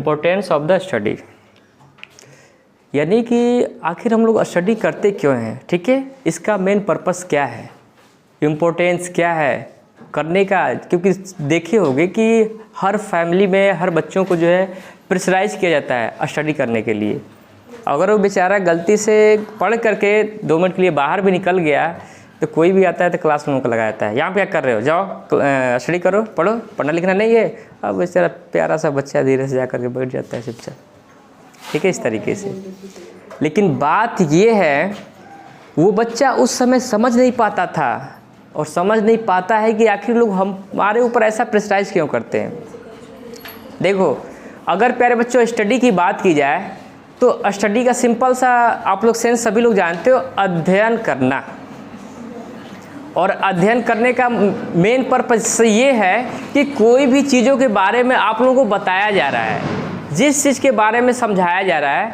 Importance of the study, यानी कि आखिर हम लोग स्टडी करते क्यों हैं, ठीक है, इसका मेन पर्पस क्या है, इम्पोर्टेंस क्या है करने का। क्योंकि देखे होंगे कि हर फैमिली में हर बच्चों को जो है प्रेशराइज किया जाता है स्टडी करने के लिए। अगर वो बेचारा गलती से पढ़ करके 2 मिनट के लिए बाहर भी निकल गया तो कोई भी आता है तो क्लास में उनको लगा जाता है, यहाँ पे क्या कर रहे हो, जाओ स्टडी करो, पढ़ो, पढ़ना लिखना नहीं है। अब बेचारा प्यारा सा बच्चा धीरे से जा करके बैठ जाता है चुपचाप, ठीक है, इस तरीके से। लेकिन बात ये है वो बच्चा उस समय समझ नहीं पाता था और समझ नहीं पाता है कि आखिर लोग हमारे ऊपर ऐसा प्रेशराइज क्यों करते हैं। देखो, अगर प्यारे बच्चों स्टडी की बात की जाए तो स्टडी का सिंपल सा आप लोग सेंस सभी लोग जानते हो, अध्ययन करना। और अध्ययन करने का मेन पर्पस ये है कि कोई भी चीज़ों के बारे में आप लोगों को बताया जा रहा है, जिस चीज़ के बारे में समझाया जा रहा है,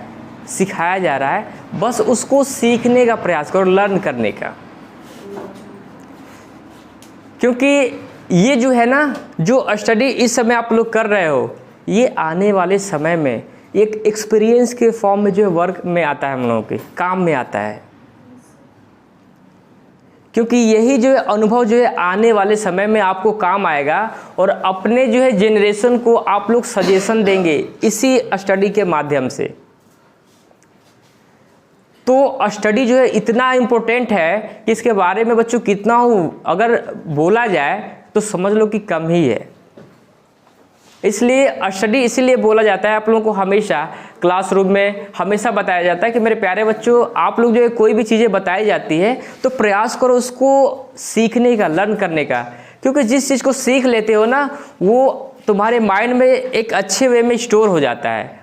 सिखाया जा रहा है, बस उसको सीखने का प्रयास करो, लर्न करने का। क्योंकि ये जो है ना, जो स्टडी इस समय आप लोग कर रहे हो, ये आने वाले समय में एक एक्सपीरियंस के फॉर्म में जो है वर्क में आता है, हम लोगों के काम में आता है। क्योंकि यही जो है अनुभव जो है आने वाले समय में आपको काम आएगा और अपने जो है जनरेशन को आप लोग सजेशन देंगे इसी स्टडी के माध्यम से। तो स्टडी जो है इतना इम्पोर्टेंट है कि इसके बारे में बच्चों कितना अगर बोला जाए तो समझ लो कि कम ही है। इसलिए स्टडी इसीलिए बोला जाता है आप लोगों को, हमेशा क्लासरूम में हमेशा बताया जाता है कि मेरे प्यारे बच्चों, आप लोग जो है कोई भी चीज़ें बताई जाती है तो प्रयास करो उसको सीखने का, लर्न करने का। क्योंकि जिस चीज़ को सीख लेते हो ना, वो तुम्हारे माइंड में एक अच्छे वे में स्टोर हो जाता है।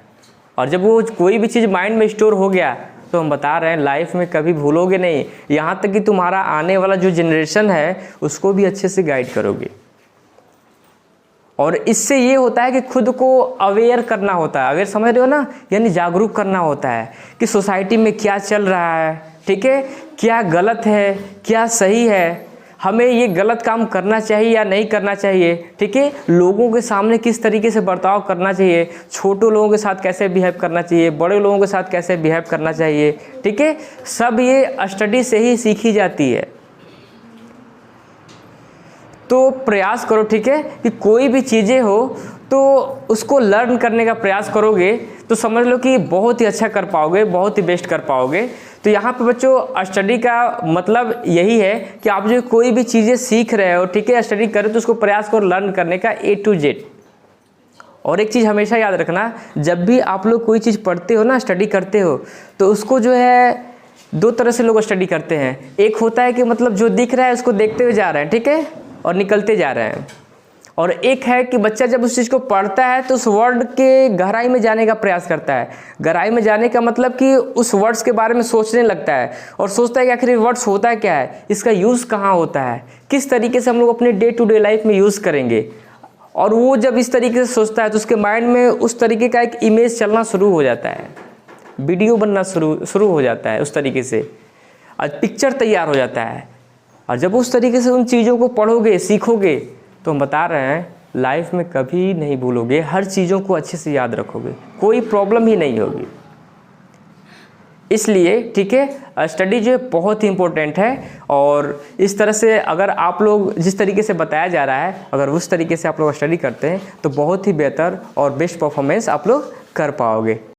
और जब वो कोई भी चीज़ माइंड में स्टोर हो गया तो हम बता रहे हैं लाइफ में कभी भूलोगे नहीं, यहाँ तक कि तुम्हारा आने वाला जो जनरेशन है उसको भी अच्छे से गाइड करोगे। और इससे ये होता है कि खुद को अवेयर करना होता है, अवेयर समझ रहे हो ना, यानी जागरूक करना होता है कि सोसाइटी में क्या चल रहा है, ठीक है, क्या गलत है, क्या सही है, हमें ये गलत काम करना चाहिए या नहीं करना चाहिए, ठीक है, लोगों के सामने किस तरीके से बर्ताव करना चाहिए, छोटे लोगों के साथ कैसे बिहेव करना चाहिए, बड़े लोगों के साथ कैसे बिहेव करना चाहिए, ठीक है, सब ये स्टडी से ही सीखी जाती है। तो प्रयास करो, ठीक है, कि कोई भी चीज़ें हो तो उसको लर्न करने का प्रयास करोगे तो समझ लो कि बहुत ही अच्छा कर पाओगे, बहुत ही बेस्ट कर पाओगे। तो यहाँ पे बच्चों स्टडी का मतलब यही है कि आप जो कोई भी चीज़ें सीख रहे हो, ठीक है, स्टडी करो तो उसको प्रयास करो लर्न करने का A to Z। और एक चीज़ हमेशा याद रखना, जब भी आप लोग कोई चीज़ पढ़ते हो ना, स्टडी करते हो, तो उसको जो है 2 तरह से लोग स्टडी करते हैं। एक होता है कि मतलब जो दिख रहा है उसको देखते हुए जा रहे हैं, ठीक है, और निकलते जा रहे हैं। और एक है कि बच्चा जब उस चीज़ को पढ़ता है तो उस वर्ड के गहराई में जाने का प्रयास करता है। गहराई में जाने का मतलब कि उस वर्ड्स के बारे में सोचने लगता है और सोचता है कि आखिर ये वर्ड्स होता क्या है, इसका यूज़ कहाँ होता है, किस तरीके से हम लोग अपने डे टू डे लाइफ में यूज़ करेंगे। और वो जब इस तरीके से सोचता है तो उसके माइंड में उस तरीके का एक इमेज चलना शुरू हो जाता है, वीडियो बनना शुरू हो जाता है, उस तरीके से आज पिक्चर तैयार हो जाता है। और जब उस तरीके से उन चीज़ों को पढ़ोगे, सीखोगे, तो हम बता रहे हैं लाइफ में कभी नहीं भूलोगे, हर चीज़ों को अच्छे से याद रखोगे, कोई प्रॉब्लम ही नहीं होगी। इसलिए ठीक है, स्टडी जो है बहुत ही इम्पोर्टेंट है। और इस तरह से अगर आप लोग जिस तरीके से बताया जा रहा है, अगर उस तरीके से आप लोग स्टडी करते हैं तो बहुत ही बेहतर और बेस्ट परफॉर्मेंस आप लोग कर पाओगे।